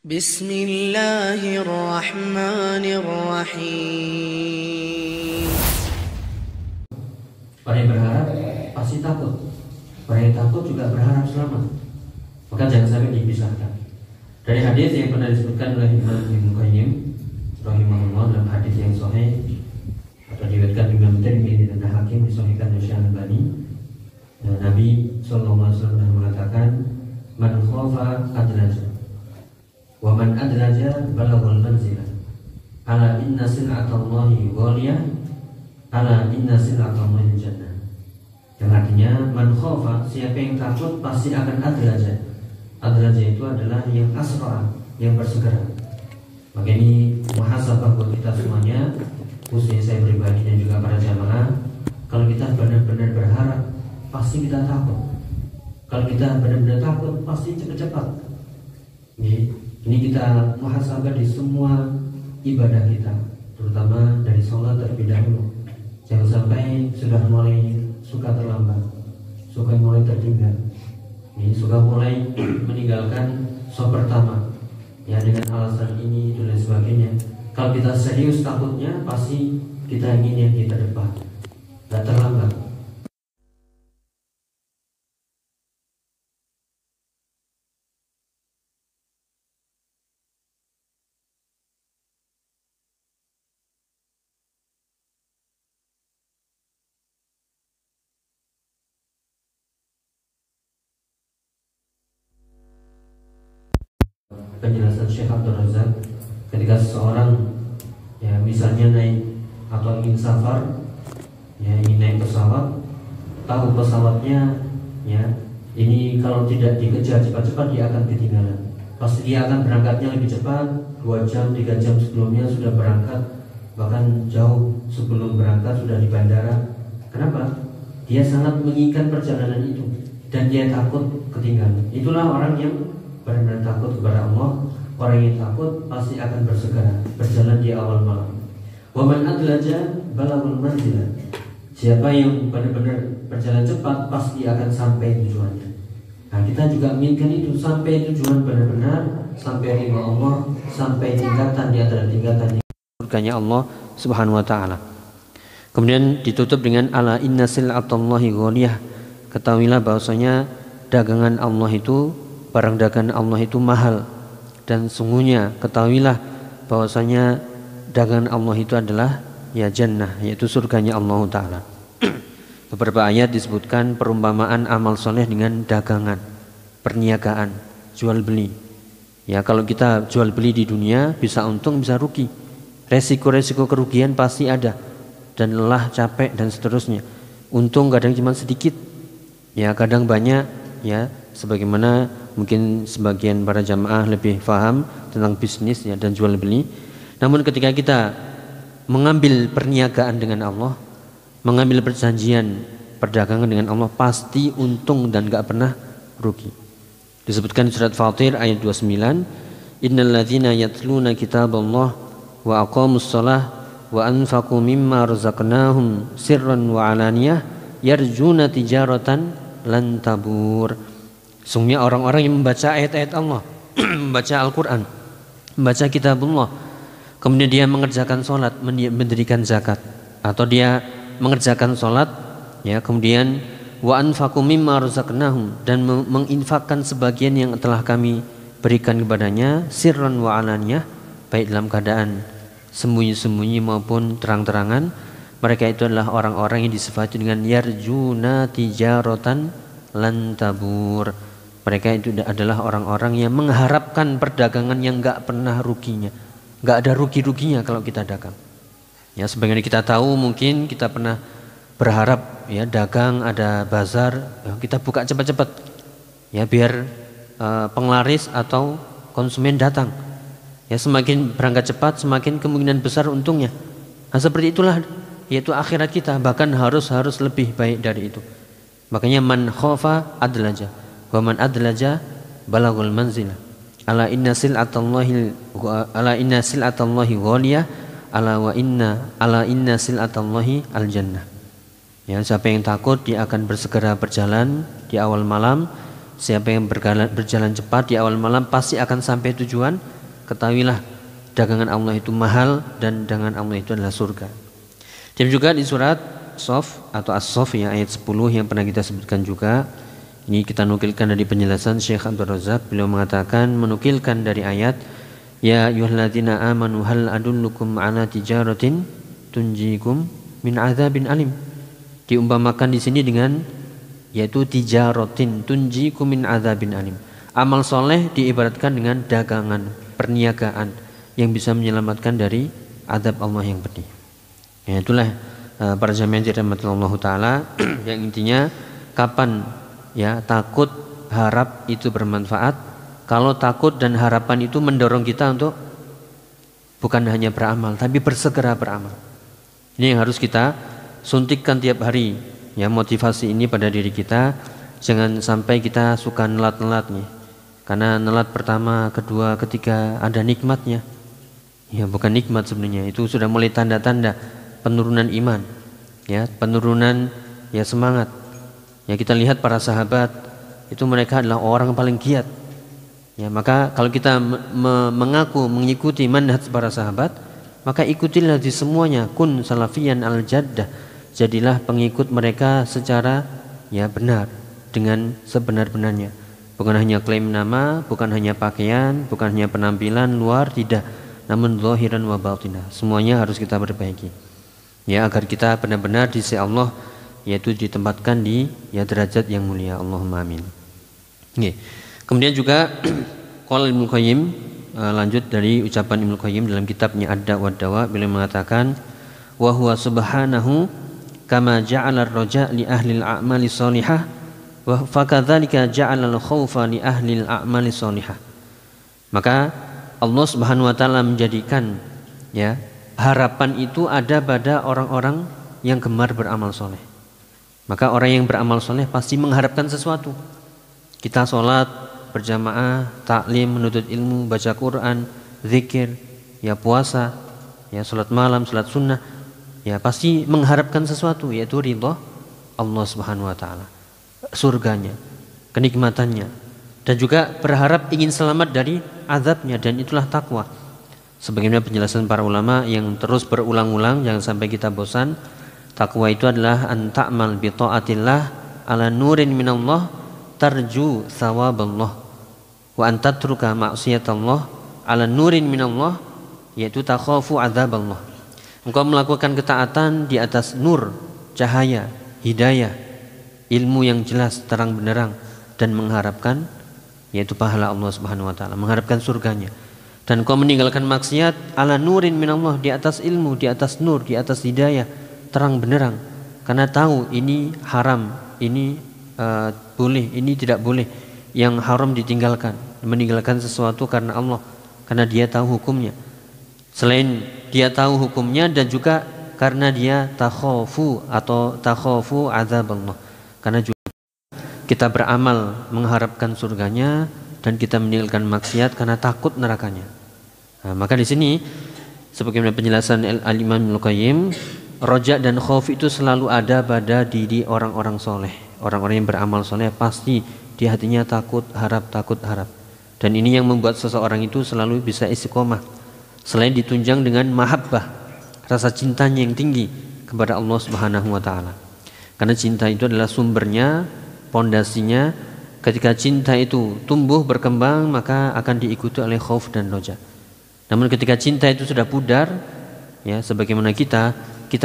Bismillahirrahmanirrahim. Orang yang berharap pasti takut. Orang yang takut juga berharap selamat. Maka jangan sampai dipisahkan. Dari hadis yang pernah disebutkan oleh Imam Ibnu Qayyim rahimahullah dalam hadis yang sahih atau diriwayatkan Imam Tirmidzi dan Hakim disahihkan oleh Syekh Al-Albani, Nabi sallallahu alaihi wasallam mengatakan, "Man khafa adlaja, wa man adlaja balaghal manzilah. Ala inna sil'atallahi ghaliyah, ala inna sil'atallahi jannah." Yang artinya, man khafa, siapa yang takut pasti akan adlaja. Adlaja itu adalah yang asra, yang bersegera. Maka ini muhasabah buat kita semuanya, khususnya saya pribadi dan juga para jamaah. Kalau kita benar-benar berharap, pasti kita takut. Kalau kita benar-benar takut, pasti cepat-cepat. Ini kita muhasabah di semua ibadah kita, terutama dari sholat terlebih dahulu. Jangan sampai sudah mulai suka terlambat, suka mulai tertinggal, suka mulai meninggalkan sholat pertama, ya dengan alasan ini dan lain sebagainya. Kalau kita serius takutnya, pasti kita ingin yang kita depan, tidak terlambat. Penjelasan Syekh Abdul Razak, ketika seseorang ya misalnya naik atau ingin safar, ya ingin naik pesawat, tahu pesawatnya ya ini kalau tidak dikejar cepat-cepat dia akan ketinggalan. Pasti dia akan berangkatnya lebih cepat, 2 jam, 3 jam sebelumnya sudah berangkat, bahkan jauh sebelum berangkat sudah di bandara. Kenapa? Dia sangat menginginkan perjalanan itu dan dia takut ketinggalan. Itulah orang yang benar-benar takut kepada Allah. Orang yang takut pasti akan bersegera berjalan di awal malam. Wa man adlaja balaghul manzilah. Siapa yang benar-benar berjalan cepat pasti akan sampai tujuannya. Nah, kita juga menginginkan itu, sampai tujuan benar-benar, sampai ridha Allah, sampai tingkatan di antara tingkatan surganya Allah Subhanahu wa taala. Kemudian ditutup dengan ala inna sil'atallahi ghaliyah. Ketahuilah bahwasanya dagangan Allah itu, barang dagangan Allah itu mahal, dan sungguhnya ketahuilah bahwasanya dagangan Allah itu adalah ya jannah, yaitu surganya Allah Ta'ala. Beberapa ayat disebutkan perumpamaan amal soleh dengan dagangan, perniagaan, jual beli. Ya, kalau kita jual beli di dunia bisa untung bisa rugi, resiko-resiko kerugian pasti ada, dan lelah, capek dan seterusnya. Untung kadang cuma sedikit, ya kadang banyak, ya sebagaimana mungkin sebagian para jamaah lebih paham tentang bisnis ya dan jual beli. Namun ketika kita mengambil perniagaan dengan Allah, mengambil perjanjian perdagangan dengan Allah, pasti untung dan gak pernah rugi. Disebutkan surat Fatir ayat 29, innal ladzina yatluna kitaballah wa aqamus shalah wa anfaqu mimma razaqnahum sirran wa alaniyah yarjuna tijaratan lan tabur. Sungguhnya orang-orang yang membaca ayat-ayat Allah, membaca Al-Quran, membaca kitabullah, kemudian dia mengerjakan sholat, mendirikan zakat, atau dia mengerjakan sholat, ya kemudian wa anfaqu mimma razaqnahum, dan menginfakkan sebagian yang telah kami berikan kepadanya, sirran wa alaniyah, baik dalam keadaan sembunyi-sembunyi maupun terang-terangan. Mereka itu adalah orang-orang yang disifati dengan yarjuna tijaratan lan tabur. Mereka itu adalah orang-orang yang mengharapkan perdagangan yang gak pernah ruginya, gak ada rugi-ruginya kalau kita dagang. Ya, sebagaimana kita tahu, mungkin kita pernah berharap ya dagang, ada bazar, ya, kita buka cepat-cepat, ya biar penglaris atau konsumen datang. Ya, semakin berangkat cepat, semakin kemungkinan besar untungnya. Nah, seperti itulah yaitu akhirat kita, bahkan harus lebih baik dari itu. Makanya man khafa adlaja, wa man adlaja balaghul manzilah. Ala inna sil'atallahi ghaliyah, ala inna sil'atallahi al-jannah. Ya, siapa yang takut dia akan bersegera berjalan di awal malam. Siapa yang berjalan cepat di awal malam pasti akan sampai tujuan. ketahuilah dagangan Allah itu mahal dan dagangan Allah itu adalah surga. Dan juga di surat Sof atau As-Sof ya, ayat 10 yang pernah kita sebutkan juga, ini kita nukilkan dari penjelasan Syekh Abdul Razak. Beliau mengatakan, menukilkan dari ayat ya ayyuhalladzina amanu hal adullukum ala tijaratin tunjikum min adzabin alim. Diumpamakan di sini dengan yaitu tijaratin tunjikum min adzabin alim. Amal soleh diibaratkan dengan dagangan, perniagaan yang bisa menyelamatkan dari azab Allah yang pedih. Ya, itulah para jamaah yang dirahmati Allah Ta'ala yang intinya kapan ya takut harap itu bermanfaat. Kalau takut dan harapan itu mendorong kita untuk bukan hanya beramal tapi bersegera beramal. Ini yang harus kita suntikkan tiap hari ya, motivasi ini pada diri kita. Jangan sampai kita suka nelat-nelat nih, karena nelat pertama, kedua, ketiga ada nikmatnya ya, bukan nikmat sebenarnya, itu sudah mulai tanda-tanda penurunan iman ya, penurunan ya semangat ya. Kita lihat para sahabat itu mereka adalah orang paling giat ya, maka kalau kita mengaku mengikuti manhaj para sahabat, maka ikutilah di semuanya. Kun salafiyan al-jaddah, jadilah pengikut mereka secara ya benar, dengan sebenar-benarnya, bukan hanya klaim nama, bukan hanya pakaian, bukan hanya penampilan luar, tidak, namun zahiran wa batinah, semuanya harus kita perbaiki ya, agar kita benar-benar di sisi Allah yaitu ditempatkan di ya derajat yang mulia. Allahumma amin. Kemudian juga qala Ibnu Qayyim, lanjut dari ucapan Ibnu Qayyim dalam kitabnya Ad-Da' wa Dawa, beliau mengatakan wa huwa subhanahu kama ja'ala ar-raja' li ahli al-a'mali shalihah wa fakadzalika ja'ala al-khaufa li ahli al-a'mali shalihah. Maka Allah Subhanahu wa taala menjadikan ya harapan itu ada pada orang-orang yang gemar beramal soleh. Maka orang yang beramal soleh pasti mengharapkan sesuatu. Kita sholat berjamaah, taklim, menuntut ilmu, baca Quran, zikir, ya puasa, ya sholat malam, sholat sunnah, ya pasti mengharapkan sesuatu, yaitu ridha Allah Subhanahu wa taala, surganya, kenikmatannya, dan juga berharap ingin selamat dari azabnya, dan itulah takwa. Sebagaimana penjelasan para ulama yang terus berulang-ulang, jangan sampai kita bosan. Takwa itu adalah an ta'mal bi ta'atillah ala nurin minallah tarju thawaballah wa an tatruka ma'siyatallah ala nurin minallah, yaitu takhafu adzaballah. Engkau melakukan ketaatan di atas nur, cahaya, hidayah, ilmu yang jelas, terang benderang, dan mengharapkan yaitu pahala Allah Subhanahu wa taala, mengharapkan surganya. Dan kau meninggalkan maksiat ala nurin minallah, di atas ilmu, di atas nur, di atas hidayah, terang benderang, karena tahu ini haram, ini boleh, ini tidak boleh. Yang haram ditinggalkan, meninggalkan sesuatu karena Allah, karena dia tahu hukumnya. Selain dia tahu hukumnya, dan juga karena dia takhafu atau takhafu azaballah, karena juga kita beramal mengharapkan surganya, dan kita meninggalkan maksiat karena takut nerakanya. Nah, maka di sini sebagaimana penjelasan Al-Imam Ibnu Qayyim, roja dan khauf itu selalu ada pada diri orang-orang soleh. Orang-orang yang beramal soleh pasti di hatinya takut harap. Dan ini yang membuat seseorang itu selalu bisa istiqomah. Selain ditunjang dengan mahabbah, rasa cintanya yang tinggi kepada Allah Subhanahu wa taala. Karena cinta itu adalah sumbernya, pondasinya. Ketika cinta itu tumbuh berkembang, maka akan diikuti oleh khauf dan roja. Namun ketika cinta itu sudah pudar, ya sebagaimana kita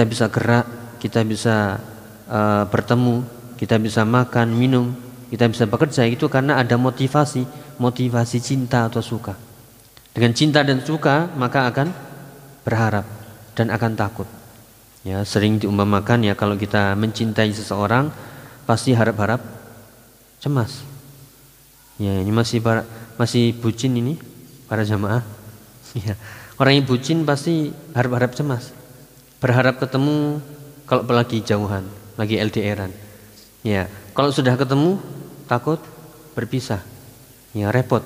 bisa gerak, kita bisa bertemu, kita bisa makan, minum, kita bisa bekerja, itu karena ada motivasi cinta atau suka. Dengan cinta dan suka maka akan berharap dan akan takut. Ya, sering diumpamakan ya, kalau kita mencintai seseorang pasti harap-harap, cemas. Ya, ini masih bucin ini para jamaah. Ya, orang yang bucin pasti harap-harap cemas, berharap ketemu, kalau lagi jauhan, lagi LDRan. Ya, kalau sudah ketemu takut berpisah. Ya, repot.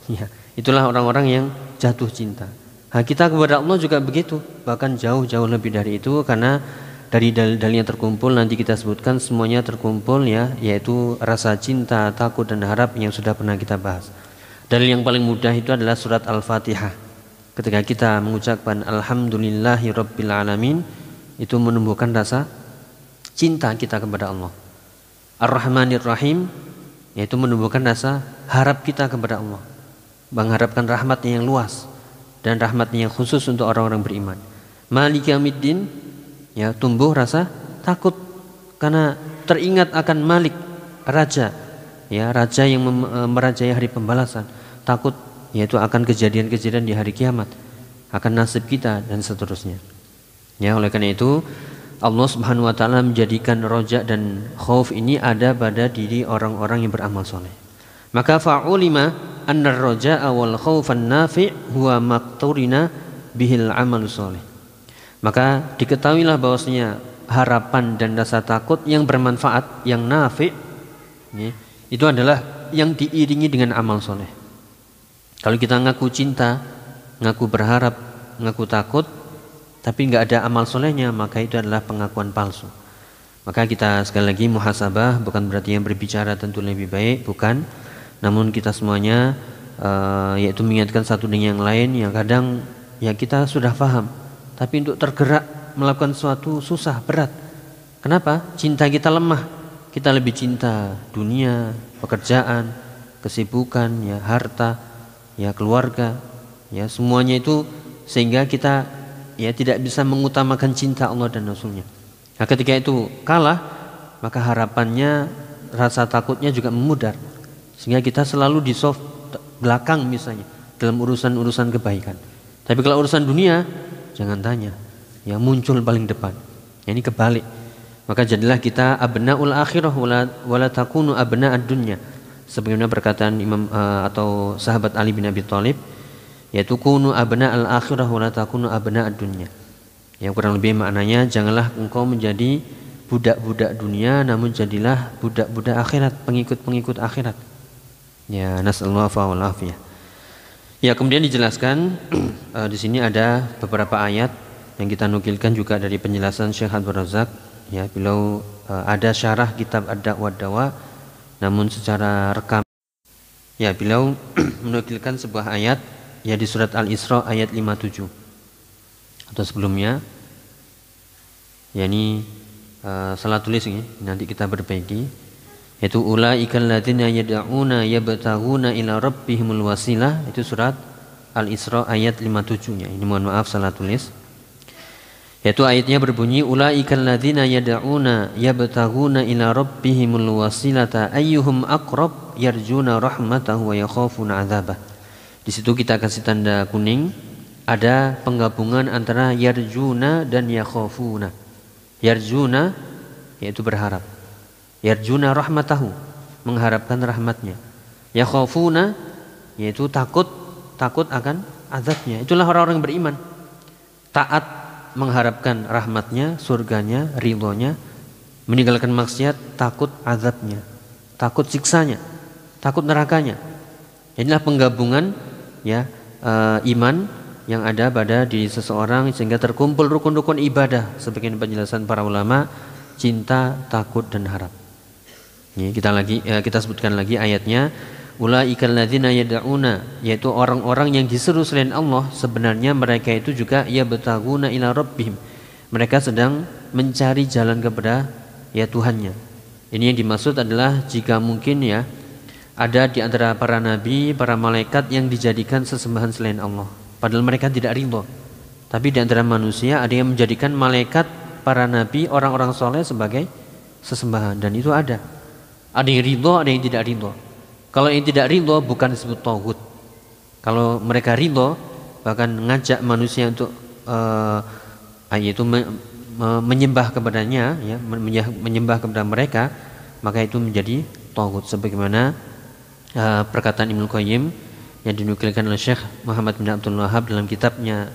Ya, itulah orang-orang yang jatuh cinta. Nah, kita kepada Allah juga begitu, bahkan jauh-jauh lebih dari itu, karena dari dalil-dalil yang terkumpul nanti kita sebutkan semuanya terkumpul ya, yaitu rasa cinta, takut dan harap yang sudah pernah kita bahas. Dalil yang paling mudah itu adalah surat Al-Fatihah. Ketika kita mengucapkan Alhamdulillahi Rabbil Alamin, itu menumbuhkan rasa cinta kita kepada Allah. Ar-Rahmanir Rahim, yaitu menumbuhkan rasa harap kita kepada Allah, mengharapkan rahmatnya yang luas dan rahmatnya yang khusus untuk orang-orang beriman. Maliki Yaumiddin, ya, tumbuh rasa takut karena teringat akan Malik, raja, ya, raja yang merajai hari pembalasan. Takut yaitu akan kejadian-kejadian di hari kiamat, akan nasib kita dan seterusnya. Ya, oleh karena itu Allah Subhanahu wa taala menjadikan roja dan khauf ini ada pada diri orang-orang yang beramal soleh. Maka fa'ulima anna ar-raja'a wal khaufan nafi' huwa maqturina bihil amal soleh. Maka diketahuilah bahwasanya harapan dan rasa takut yang bermanfaat, yang nafi', itu adalah yang diiringi dengan amal soleh. Kalau kita ngaku cinta, ngaku berharap, ngaku takut, tapi nggak ada amal solehnya, maka itu adalah pengakuan palsu. Maka kita sekali lagi muhasabah, bukan berarti yang berbicara tentu lebih baik, bukan. Namun kita semuanya yaitu mengingatkan satu dengan yang lain, yang kadang ya kita sudah paham, tapi untuk tergerak melakukan sesuatu susah, berat. Kenapa? Cinta kita lemah. Kita lebih cinta dunia, pekerjaan, kesibukan, ya, harta, ya, keluarga, ya, semuanya itu sehingga kita ya tidak bisa mengutamakan cinta Allah dan Rasulnya. Nah, ketika itu kalah, maka harapannya, rasa takutnya juga memudar, sehingga kita selalu di soft belakang misalnya dalam urusan-urusan kebaikan. Tapi kalau urusan dunia, jangan tanya, ya, muncul paling depan. Ya, ini kebalik. Maka jadilah kita abnaul akhirah wala takunu abna'ad dunya. Sebagaimana perkataan Imam atau sahabat Ali bin Abi Thalib, yaitu kunu abna'al akhirah wala takunu abna'ad dunya. Yang kurang lebih maknanya, janganlah engkau menjadi budak-budak dunia, namun jadilah budak-budak akhirat, pengikut-pengikut akhirat. Ya, nasallahu wal afiyah. Ya, kemudian dijelaskan di sini ada beberapa ayat yang kita nukilkan juga dari penjelasan Syekh Abdul Razak. Ya, beliau ada syarah kitab Ad-Da'wa Dawa, namun secara rekam. Ya, beliau menukilkan sebuah ayat, ya, di surat Al-Isra ayat 57 atau sebelumnya. Ya, ini salah tulis ini, nanti kita perbaiki. Yaitu ulaikal ladzina yad'una yabtaghuna ila rabbihimul wasilah, itu surat Al-Isra ayat 57-nya. Ini mohon maaf salah tulis. Yaitu ayatnya berbunyi ulaikal ladzina yad'una yabtaghuna ila rabbihimul wasilata ayyuhum aqrab yarjuna rahmatahu wa yakhafuna 'adzabah. Di situ kita kasih tanda kuning, ada penggabungan antara yarjuna dan yakhafuna. Yarjuna yaitu berharap. Yarjuna rahmatahu, mengharapkan rahmatnya. Yakhafuna yaitu takut akan azabnya. Itulah orang-orang beriman. Taat, mengharapkan rahmatnya, surganya, ridhonya, meninggalkan maksiat, takut azabnya, takut siksanya, takut nerakanya. Inilah penggabungan, ya, iman yang ada pada diri seseorang sehingga terkumpul rukun-rukun ibadah sebagian penjelasan para ulama, cinta, takut dan harap. Ini kita sebutkan lagi ayatnya. Ulaikal ladzina yad'una, yaitu orang-orang yang diseru selain Allah, sebenarnya mereka itu juga yabtaguna ila rabbihim. Mereka sedang mencari jalan kepada, ya, Tuhannya. Ini yang dimaksud adalah jika mungkin, ya, ada di antara para nabi, para malaikat yang dijadikan sesembahan selain Allah, padahal mereka tidak ridho. Tapi di antara manusia ada yang menjadikan malaikat, para nabi, orang-orang soleh sebagai sesembahan, dan itu ada. Ada yang ridho, ada yang tidak ridho. Kalau yang tidak ridho bukan disebut tauhid. Kalau mereka ridho, bahkan ngajak manusia untuk yaitu menyembah kepadanya, ya, menyembah kepada mereka, maka itu menjadi tauhid. Sebagaimana perkataan Ibnu Qayyim yang dinukilkan oleh Syekh Muhammad bin Abdul Wahhab dalam kitabnya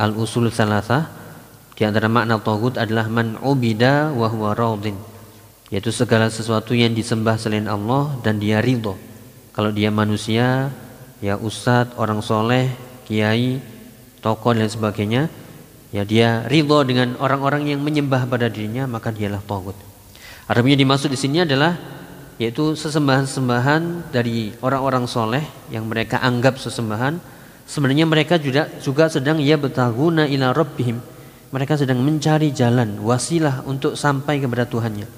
Al-Usul Tsalatsah, di antara makna tauhid adalah man ubida wa huwa radin, yaitu segala sesuatu yang disembah selain Allah dan dia ridho. Kalau dia manusia, ya, ustadz, orang soleh, kiai, tokoh dan sebagainya, ya, dia ridho dengan orang-orang yang menyembah pada dirinya, maka dialah tauhid. Artinya dimaksud di sini adalah yaitu sesembahan-sesembahan dari orang-orang soleh yang mereka anggap sesembahan. Sebenarnya mereka juga sedang yabtaguna ila rabbihim, mereka sedang mencari jalan wasilah untuk sampai kepada Tuhannya.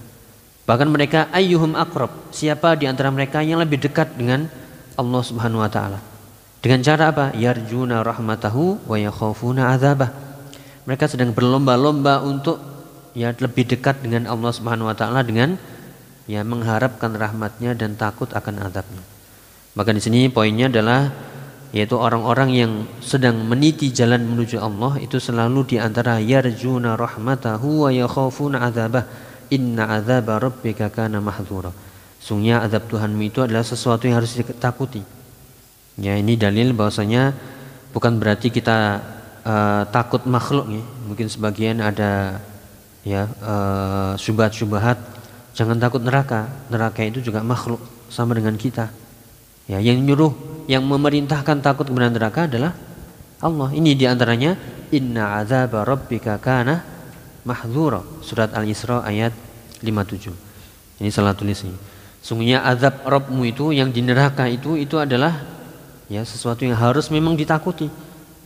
Bahkan mereka ayyuhum aqrab, siapa di antara mereka yang lebih dekat dengan Allah Subhanahu wa taala. Dengan cara apa? Yarjuna rahmatahu wa yakhafuna adzabah. Mereka sedang berlomba-lomba untuk lebih dekat dengan Allah Subhanahu wa taala dengan mengharapkan rahmatnya dan takut akan azabnya. Maka di sini poinnya adalah yaitu orang-orang yang sedang meniti jalan menuju Allah itu selalu di antara yarjuna rahmatahu wa yakhafuna adzabah. Inna adzaba rabbika kana mahdzura. Sungguhnya azab Tuhanmu itu adalah sesuatu yang harus ditakuti. Ya, ini dalil bahwasanya bukan berarti kita takut makhluk ya. Mungkin sebagian ada syubhat-syubhat, jangan takut neraka. Neraka itu juga makhluk sama dengan kita. Ya, yang nyuruh, yang memerintahkan takut kepada neraka adalah Allah. Ini diantaranya inna azaba rabbika kana mahdzura. Surat Al-Isra ayat 57. Ini salah tulis ini. Sungguhnya azab Rabbmu itu yang di neraka itu adalah sesuatu yang harus memang ditakuti.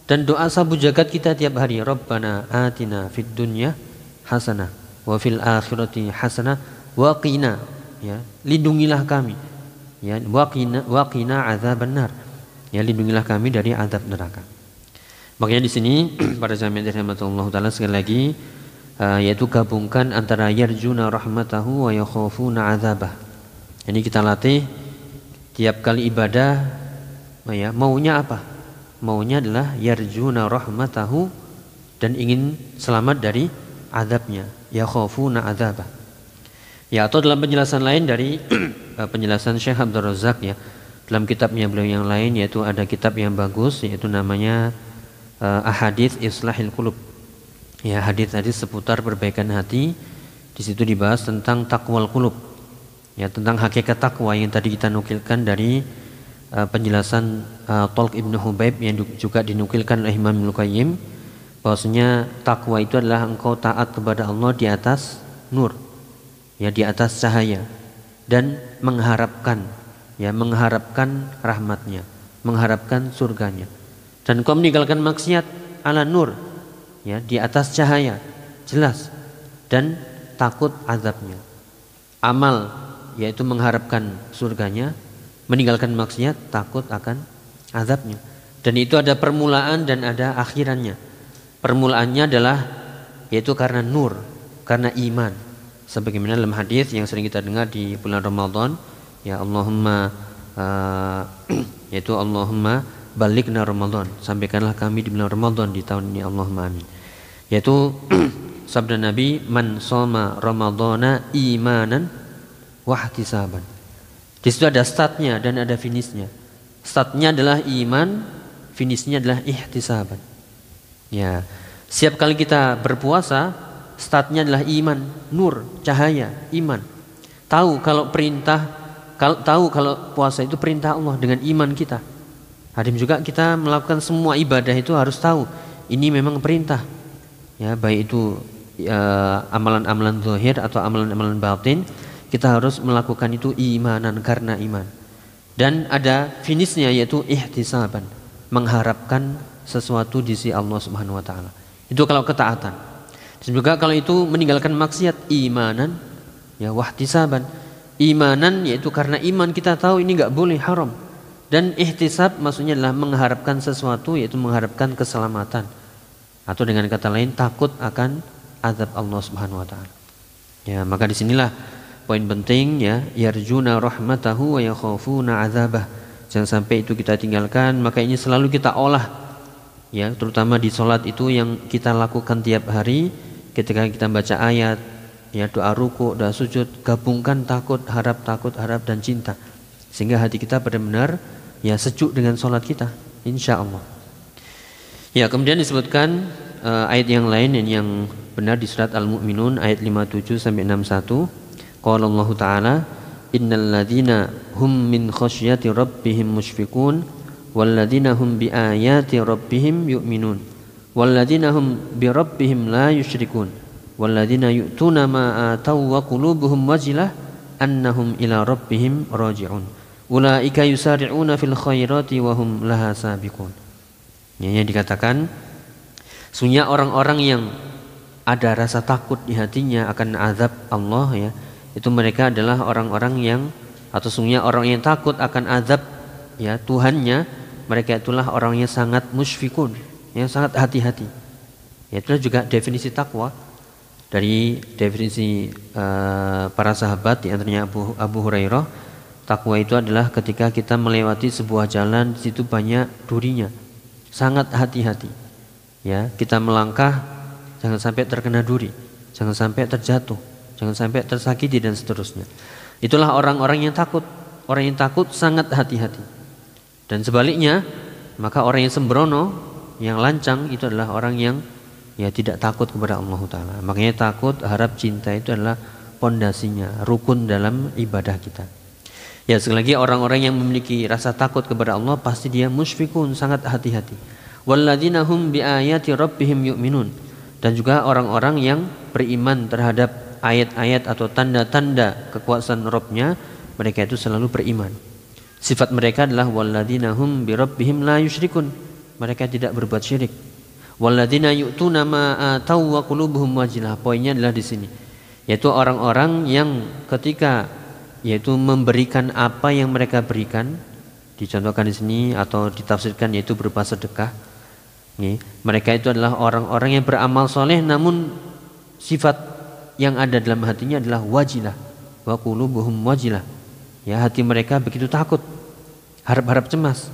Dan doa sabu jagat kita tiap hari, Rabbana atina fid dunya hasanah wa fil akhirati hasanah wa qina, lindungilah kami, wa qina adzabannar, lindungilah kami dari azab neraka. Makanya di sini para jamaah rahmatullah taala sekali lagi yaitu gabungkan antara yarjuna rahmatahu wa yakhafuna adzabah. Ini kita latih tiap kali ibadah. Maunya apa? Maunya adalah yarjuna rahmatahu dan ingin selamat dari azabnya, yakhafuna adzabah. Atau dalam penjelasan lain dari penjelasan Syekh Abdul Razak dalam kitabnya beliau yang lain, yaitu ada kitab yang bagus yaitu namanya Ahadits Islahil Qulub. Hadis-hadis seputar perbaikan hati. Di situ dibahas tentang taqwal qulub. Tentang hakikat takwa yang tadi kita nukilkan dari penjelasan Talq Ibn Hubaib yang juga dinukilkan oleh Imam Ibnu Qayyim, bahwasanya takwa itu adalah engkau taat kepada Allah di atas nur, di atas cahaya, dan mengharapkan rahmatnya, mengharapkan surganya. Dan engkau meninggalkan maksiat ala nur, di atas cahaya jelas, dan takut azabnya. Amal yaitu mengharapkan surganya, meninggalkan maksiat, takut akan azabnya. Dan itu ada permulaan dan ada akhirannya. Permulaannya adalah yaitu karena nur, karena iman. Sebagaimana dalam hadis yang sering kita dengar di bulan Ramadan, Allahumma yaitu Allahumma balighna Ramadan, sampaikanlah kami di bulan Ramadan di tahun ini, Allahumma amin. Yaitu sabda Nabi, man shoma ramadhana imanan wa ihtisaban. Di situ ada startnya dan ada finishnya. Startnya adalah iman, finishnya adalah ihtisaban. Setiap kali kita berpuasa, startnya adalah iman, nur, cahaya, iman. Tahu kalau puasa itu perintah Allah dengan iman kita. Hadim juga kita melakukan semua ibadah itu harus tahu ini memang perintah. Baik itu amalan-amalan zahir atau amalan-amalan batin, kita harus melakukan itu imanan, karena iman. Dan ada finishnya yaitu ihtisaban, mengharapkan sesuatu di sisi Allah Subhanahu wa taala. Itu kalau ketaatan. Dan juga kalau itu meninggalkan maksiat, imanan wahtisaban. Imanan yaitu karena iman kita tahu ini enggak boleh, haram. Dan ihtisab maksudnya adalah mengharapkan sesuatu, yaitu mengharapkan keselamatan. Atau dengan kata lain takut akan azab Allah Subhanahu wa taala. Maka disinilah poin penting, yarjuna rahmatahu wa yakhafuna azabah. Jangan sampai itu kita tinggalkan. Maka ini selalu kita olah, terutama di sholat itu yang kita lakukan tiap hari. Ketika kita baca ayat, doa ruku, doa sujud, gabungkan takut, harap dan cinta, sehingga hati kita benar-benar sejuk dengan sholat kita, insya Allah. Kemudian disebutkan ayat yang lain yang benar di surat Al-Mu'minun ayat 57 sampai 61. Qala Allah Ta'ala, innal ladzina hum min khasyati rabbihim musyfiqun wal ladzina hum bi ayati rabbihim yu'minun wal ladzina hum bi rabbihim la yusyrikun wal ladzina yu'tuna ma ataw wa qulubuhum wajilah annahum ila rabbihim raji'un. Ulaika yusari'una fil khairati wa hum laha sabiqun. Yang dikatakan sesungguhnya orang-orang yang ada rasa takut di hatinya akan azab Allah, ya, itu mereka adalah orang-orang yang, atau sesungguhnya orang yang takut akan azab, ya, Tuhannya, mereka itulah orang yang sangat musyfikun, yang sangat hati-hati. Ya, itulah juga definisi takwa dari definisi para sahabat, di antaranya Abu Hurairah. Takwa itu adalah ketika kita melewati sebuah jalan, di situ banyak durinya, sangat hati-hati. Ya, kita melangkah jangan sampai terkena duri, jangan sampai terjatuh, jangan sampai tersakiti dan seterusnya. Itulah orang-orang yang takut. Orang yang takut sangat hati-hati. Dan sebaliknya, maka orang yang sembrono, yang lancang, itu adalah orang yang, ya, tidak takut kepada Allah Ta'ala. Makanya takut, harap, cinta itu adalah pondasinya, rukun dalam ibadah kita. Ya, sekali lagi, orang-orang yang memiliki rasa takut kepada Allah pasti dia musyfikun, sangat hati-hati. Walladzina hum biayati rabbihim yu'minun. Dan juga orang-orang yang beriman terhadap ayat-ayat atau tanda-tanda kekuasaan Rabb-nya, mereka itu selalu beriman. Sifat mereka adalah walladzina hum bi rabbihim la yusyrikun. Mereka tidak berbuat syirik. Walladzina yu'tuna ma atau wa qulubuhum wajilah. Poinnya adalah di sini, yaitu orang-orang yang ketika, yaitu memberikan apa yang mereka berikan, dicontohkan di sini atau ditafsirkan yaitu berupa sedekah. Mereka itu adalah orang-orang yang beramal soleh, namun sifat yang ada dalam hatinya adalah wajilah, wa qulubuhum wajilah. Ya, hati mereka begitu takut, harap-harap cemas.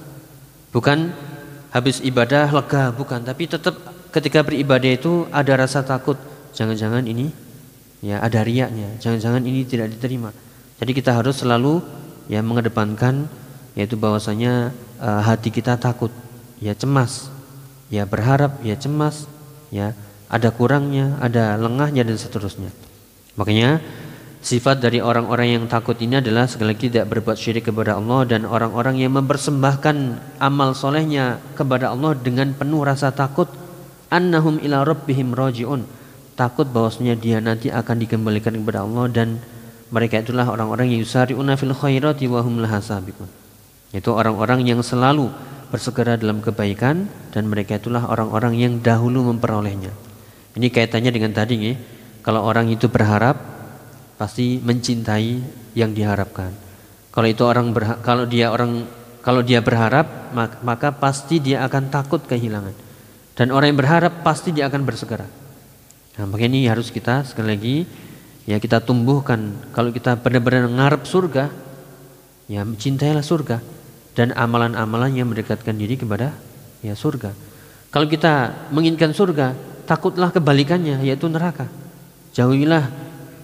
Bukan habis ibadah lega, bukan, tapi tetap ketika beribadah itu ada rasa takut. Jangan-jangan ini, ya, ada riyaknya, jangan-jangan ini tidak diterima. Jadi kita harus selalu, ya, mengedepankan, yaitu bahwasanya hati kita takut, ya, cemas, ya, berharap, ya, cemas, ya, ada kurangnya, ada lengahnya dan seterusnya. Makanya sifat dari orang-orang yang takut ini adalah sekali lagi tidak berbuat syirik kepada Allah, dan orang-orang yang mempersembahkan amal solehnya kepada Allah dengan penuh rasa takut. Annahum ila rabbihim raji'un. Takut bahwasanya dia nanti akan dikembalikan kepada Allah, dan mereka itulah orang-orang yang yusari'una fil khairati wa hum laha sabiqun. Itu orang-orang yang selalu bersegera dalam kebaikan, dan mereka itulah orang-orang yang dahulu memperolehnya. Ini kaitannya dengan tadi, nih. Kalau orang itu berharap, pasti mencintai yang diharapkan. Kalau dia berharap, maka pasti dia akan takut kehilangan. Dan orang yang berharap pasti dia akan bersegera. Nah, makanya ini harus kita sekali lagi, ya, kita tumbuhkan. Kalau kita benar-benar ngarep surga, ya, cintailah surga dan amalan-amalan yang mendekatkan diri kepada, ya, surga. Kalau kita menginginkan surga, takutlah kebalikannya, yaitu neraka. Jauhilah,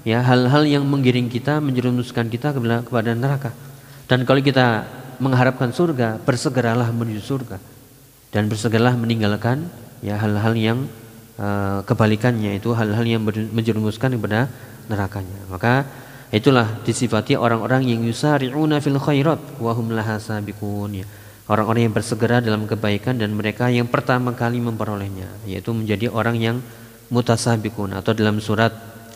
ya, hal-hal yang menggiring kita, menjerumuskan kita kepada neraka. Dan kalau kita mengharapkan surga, bersegeralah menuju surga, dan bersegeralah meninggalkan, ya, hal-hal yang kebalikannya, itu hal-hal yang menjerumuskan kepada nerakanya. Maka itulah disifati orang-orang yang yusari'una fil khairat wa hum laha sabiqun, ya. Orang-orang yang bersegera dalam kebaikan dan mereka yang pertama kali memperolehnya, yaitu menjadi orang yang mutasabiqun. Atau dalam surat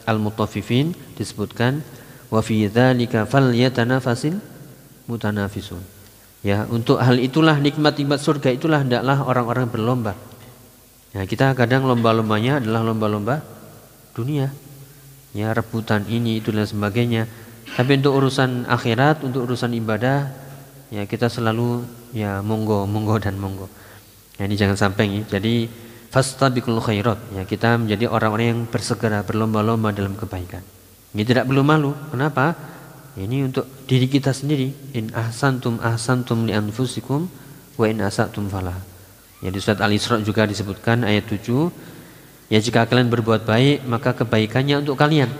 Al-Mutaffifin disebutkan wa fi dzalika falyatanafasil mutanafisun. Ya, untuk hal itulah, nikmat-nikmat surga itulah hendaklah orang-orang berlomba. Ya, kita kadang lomba-lombanya adalah lomba-lomba dunia, ya, rebutan ini itu dan sebagainya. Tapi untuk urusan akhirat, untuk urusan ibadah, ya, kita selalu, ya, monggo dan monggo. Ya, ini jangan sampai, ya. Jadi fastabiqul khairat, ya, kita menjadi orang-orang yang bersegera berlomba-lomba dalam kebaikan. Ini tidak perlu malu. Kenapa? Ini untuk diri kita sendiri. In ahsantum ahsantum li anfusikum wa in asatum falah. Ya, di surat Al-Isra juga disebutkan ayat 7, ya, jika kalian berbuat baik maka kebaikannya untuk kalian.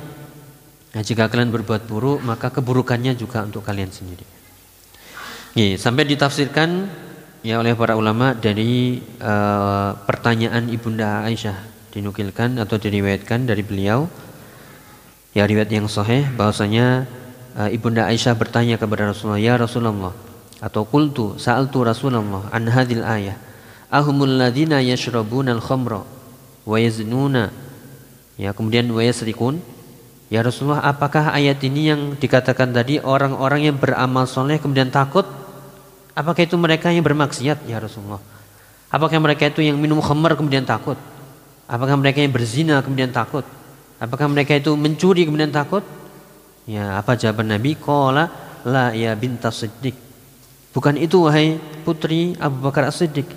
Nah, jika kalian berbuat buruk maka keburukannya juga untuk kalian sendiri. Ya, sampai ditafsirkan, ya, oleh para ulama dari pertanyaan Ibunda Aisyah, dinukilkan atau diriwayatkan dari beliau, ya, riwayat yang sahih, bahwasanya Ibunda Aisyah bertanya kepada Rasulullah, ya Rasulullah, atau qultu sa'altu Rasulullah an hadhil ayah ahumul ladzina yashrabuna al-khamra wa yaznuna, ya, kemudian wa yasrikun, Ya Rasulullah, apakah ayat ini yang dikatakan tadi orang-orang yang beramal soleh kemudian takut, apakah itu mereka yang bermaksiat ya Rasulullah? Apakah mereka itu yang minum khamar kemudian takut? Apakah mereka yang berzina kemudian takut? Apakah mereka itu mencuri kemudian takut? Ya, apa jawaban Nabi? Qala la ya bintas Siddiq. Bukan itu wahai putri Abu Bakar As-Siddiq.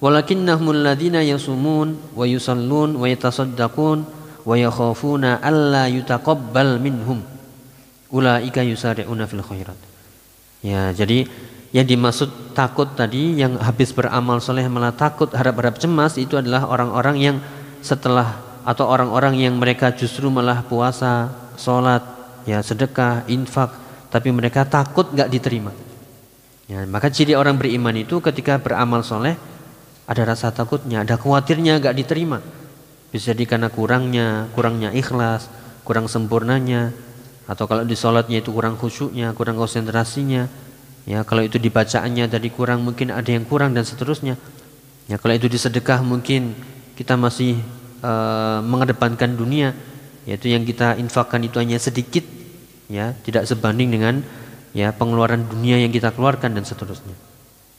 Walakinnahumul ladzina yasumun wa yusallun wa yatasaddaqun wa yakhafuna alla yutaqabbal minhum. Ulaika yusari'una fil khairat. Ya, jadi yang dimaksud takut tadi, yang habis beramal soleh malah takut, harap-harap cemas, itu adalah orang-orang yang setelah, atau orang-orang yang mereka justru malah puasa, sholat, ya sedekah, infak, tapi mereka takut gak diterima. Ya, maka ciri orang beriman itu ketika beramal soleh ada rasa takutnya, ada khawatirnya gak diterima. Bisa jadi karena kurangnya ikhlas, kurang sempurnanya, atau kalau di sholatnya itu kurang khusyuknya, kurang konsentrasinya. Ya, kalau itu dibacaannya tadi kurang, mungkin ada yang kurang dan seterusnya. Ya, kalau itu disedekah mungkin kita masih mengedepankan dunia, yaitu yang kita infakkan itu hanya sedikit, ya, tidak sebanding dengan ya pengeluaran dunia yang kita keluarkan dan seterusnya.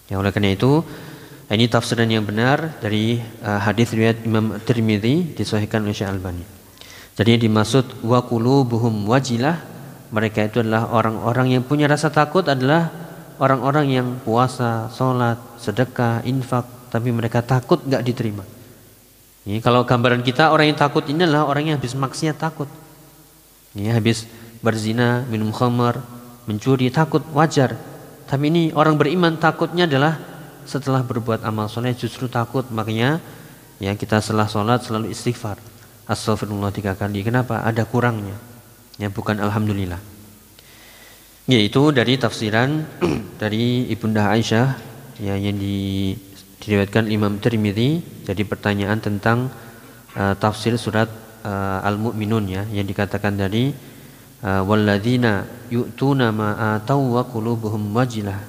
Ya, oleh karena itu ini tafsiran yang benar dari hadis riwayat Imam Tirmidzi disahihkan oleh Syekh Albani. Jadi yang dimaksud wa qulubuhum wajilah, mereka itu adalah orang-orang yang punya rasa takut, adalah orang-orang yang puasa, sholat, sedekah, infak, tapi mereka takut gak diterima. Ini kalau gambaran kita, orang yang takut ini adalah orang yang habis maksiat takut. Ini habis berzina, minum khamar, mencuri, takut, wajar. Tapi ini orang beriman takutnya adalah setelah berbuat amal soleh justru takut. Makanya ya kita setelah sholat selalu istighfar, astagfirullah 3 kali. Kenapa? Ada kurangnya, ya bukan alhamdulillah. Yaitu dari tafsiran dari Ibunda Aisyah ya, yang diriwayatkan Imam Tirmidzi. Jadi pertanyaan tentang tafsir surat Al-Mu'minun ya, yang dikatakan tadi walladzina yu'tuna ma atau wa qulubuhum wajilah,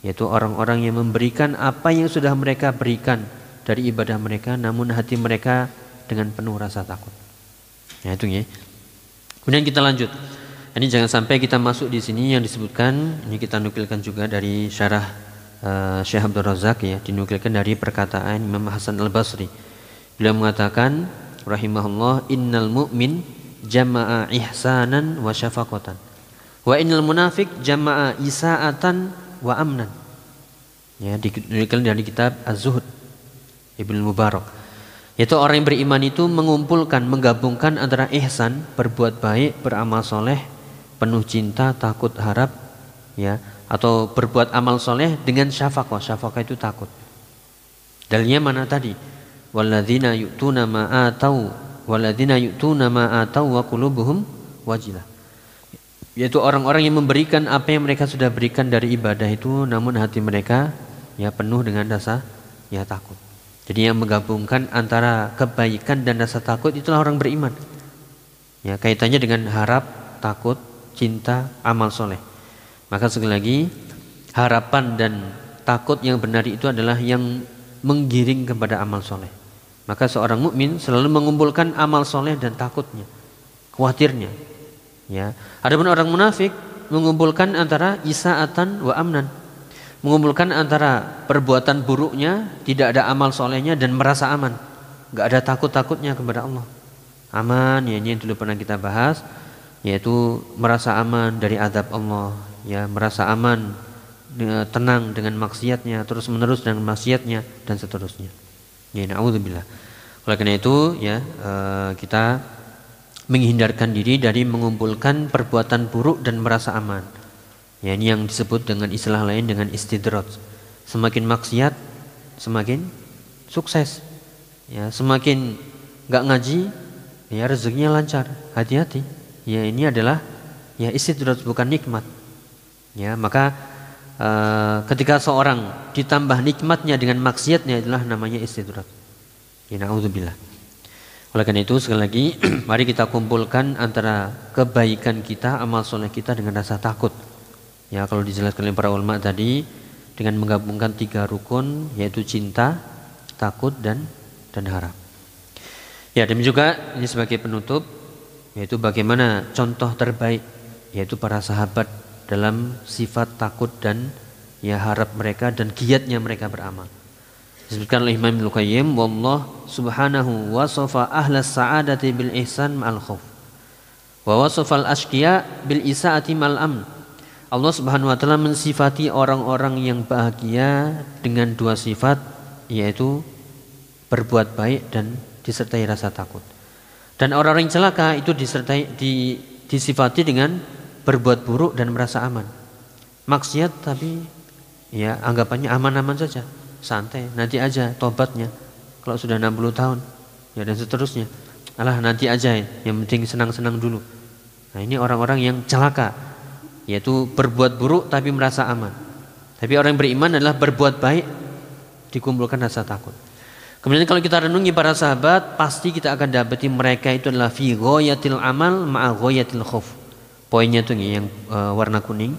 yaitu orang-orang yang memberikan apa yang sudah mereka berikan dari ibadah mereka, namun hati mereka dengan penuh rasa takut. Ya, itu ya. Kemudian kita lanjut. Ini jangan sampai kita masuk di sini yang disebutkan, ini kita nukilkan juga dari syarah Syekh Abdul Razak ya, dinukilkan dari perkataan Imam Hasan Al-Basri. Beliau mengatakan rahimahullah, innal mu'min jama'a ihsanan wa syafaqatan wa innal munafik jama'a isa'atan wa amnan. Ya, dinukilkan dari kitab Az-Zuhd Ibnu Mubarak. Yaitu orang yang beriman itu mengumpulkan, menggabungkan antara ihsan, berbuat baik, beramal soleh, penuh cinta, takut, harap, ya, atau berbuat amal soleh dengan syafaqah. Syafaqah itu takut. Dalilnya mana tadi? Walladzina yu'tuna ma atau wa qulubuhum wajilah. Yaitu orang-orang yang memberikan apa yang mereka sudah berikan dari ibadah itu, namun hati mereka ya penuh dengan rasa ya takut. Jadi yang menggabungkan antara kebaikan dan rasa takut itulah orang beriman. Ya, kaitannya dengan harap, takut, cinta, amal soleh. Maka sekali lagi, harapan dan takut yang benar itu adalah yang menggiring kepada amal soleh. Maka seorang mukmin selalu mengumpulkan amal soleh dan takutnya, khawatirnya. Ya. Adapun orang munafik mengumpulkan antara isaatan wa amnan, mengumpulkan antara perbuatan buruknya, tidak ada amal solehnya, dan merasa aman, nggak ada takut-takutnya kepada Allah. Aman, ya, ini yang dulu pernah kita bahas, yaitu merasa aman dari azab Allah, ya, merasa aman, tenang dengan maksiatnya, terus menerus dengan maksiatnya dan seterusnya. Ya, na'udzubillah. Oleh karena itu ya, kita menghindarkan diri dari mengumpulkan perbuatan buruk dan merasa aman. Ya, ini yang disebut dengan istilah lain dengan istidraj. Semakin maksiat semakin sukses. Ya, semakin enggak ngaji ya rezekinya lancar. Hati-hati. Ya, ini adalah ya istidraj, bukan nikmat. Ya, maka ketika seorang ditambah nikmatnya dengan maksiatnya adalah namanya istidraj. Ya, na'udzubillah. Oleh karena itu sekali lagi mari kita kumpulkan antara kebaikan kita, amal soleh kita dengan rasa takut. Ya, kalau dijelaskan oleh para ulama tadi dengan menggabungkan 3 rukun, yaitu cinta, takut dan harap. Ya, demikian juga ini sebagai penutup yaitu bagaimana contoh terbaik yaitu para sahabat dalam sifat takut dan ya harap mereka dan giatnya mereka beramal. Disebutkan oleh Imam Ibnu Qayyim, wallah subhanahu wasafa ahlas sa'adati bil ihsan ma'al khauf wa wasafa al ashqiya bil isaati ma'al amn. Allah Subhanahu wa taala mensifati orang-orang yang bahagia dengan dua sifat, yaitu berbuat baik dan disertai rasa takut. Dan orang-orang yang celaka itu disifati dengan berbuat buruk dan merasa aman. Maksiat tapi ya anggapannya aman-aman saja, santai, nanti aja tobatnya kalau sudah 60 tahun ya dan seterusnya. Alah nanti aja, yang penting senang-senang dulu. Nah, ini orang-orang yang celaka, yaitu berbuat buruk tapi merasa aman. Tapi orang yang beriman adalah berbuat baik dikumpulkan rasa takut. Kemudian kalau kita renungi para sahabat, pasti kita akan dapati mereka itu adalah fi ghayatil amal ma'a ghayatil khauf. Poinnya tuh yang warna kuning,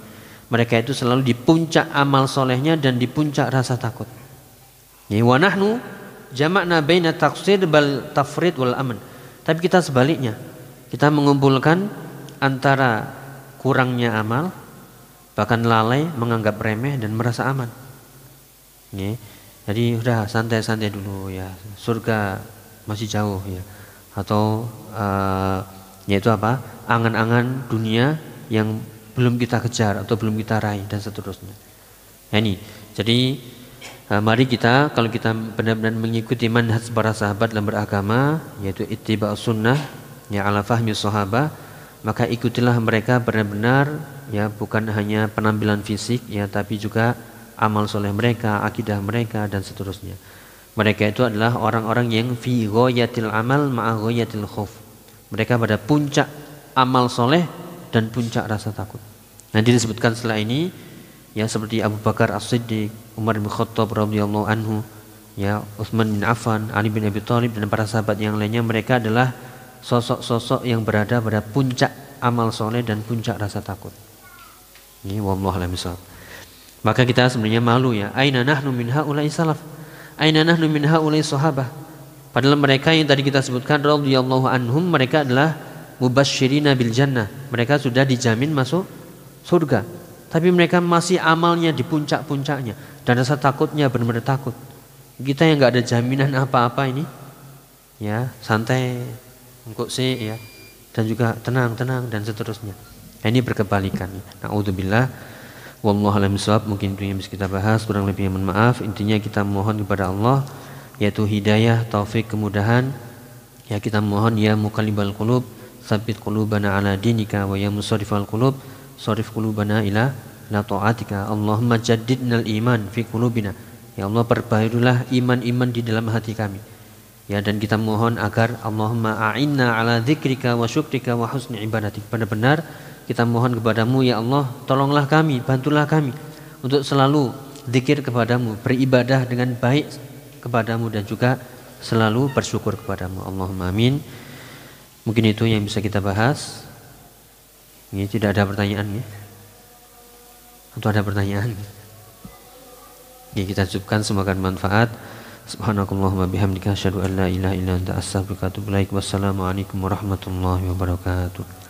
mereka itu selalu di puncak amal solehnya dan di puncak rasa takut. Ya, wa nahnu jama'na baina taqsir bal tafrid wal aman. Tapi kita sebaliknya, kita mengumpulkan antara kurangnya amal, bahkan lalai, menganggap remeh dan merasa aman. Ya. Jadi udah santai-santai dulu ya, surga masih jauh ya, atau yaitu apa, angan-angan dunia yang belum kita kejar atau belum kita raih dan seterusnya. Nah, ini jadi mari kita, kalau kita benar-benar mengikuti manhaj para sahabat dalam beragama, yaitu ittiba' sunnah ya ala fahmi sahabah, maka ikutilah mereka benar-benar ya, bukan hanya penampilan fisik ya, tapi juga amal soleh mereka, akidah mereka dan seterusnya. Mereka itu adalah orang-orang yang fi ghayatil amal ma'a ghayatil khauf. Mereka pada puncak amal soleh dan puncak rasa takut. Nanti disebutkan setelah ini ya, seperti Abu Bakar As-Siddiq, Umar bin Khattab radhiyallahu anhu, ya Utsman bin Affan, Ali bin Abi Thalib dan para sahabat yang lainnya. Mereka adalah sosok-sosok yang berada pada puncak amal soleh dan puncak rasa takut. Ini wallahu a'lam bishawab. Maka kita sebenarnya malu ya, aina nahnu min haula'i salaf, aina nahnu min haula'i sahabah. Padahal mereka yang tadi kita sebutkan radhiyallahu anhum, mereka adalah mubasysyirina bil jannah, mereka sudah dijamin masuk surga. Tapi mereka masih amalnya di puncak-puncaknya dan rasa takutnya benar-benar takut. Kita yang enggak ada jaminan apa-apa ini ya, santai engkau sih ya, dan juga tenang-tenang dan seterusnya. Nah, ini berkebalikan. Naudzubillah. Wallahu a'lam bishawab. Mungkin itu yang bisa kita bahas, kurang lebih mohon maaf. Intinya kita mohon kepada Allah yaitu hidayah, taufik, kemudahan. Ya kita mohon ya muqallibal qulub, tsabbit qulubana ala dinika, wa ya musarrifal qulub, sarif qulubana ila ta'atika. Allahumma jaddidnal iman fi qulubina. Ya Allah, perbaikilah iman-iman di dalam hati kami. Ya, dan kita mohon agar Allahumma a'inna ala dzikrika wa syukrika wa husni ibadatik. Benar-benar kita mohon kepadamu ya Allah, tolonglah kami, bantulah kami untuk selalu zikir kepadamu, beribadah dengan baik kepadamu dan juga selalu bersyukur kepadamu. Allahumma amin. Mungkin itu yang bisa kita bahas. Ini tidak ada pertanyaan ya? Atau ada pertanyaan? Ya, kita cukupkan, semoga bermanfaat. Subhanakallahumma bihamdika asyhadu an la ilaha illa anta astaghfiruka wa atubu ilaik. Wassalamualaikum warahmatullahi wabarakatuh.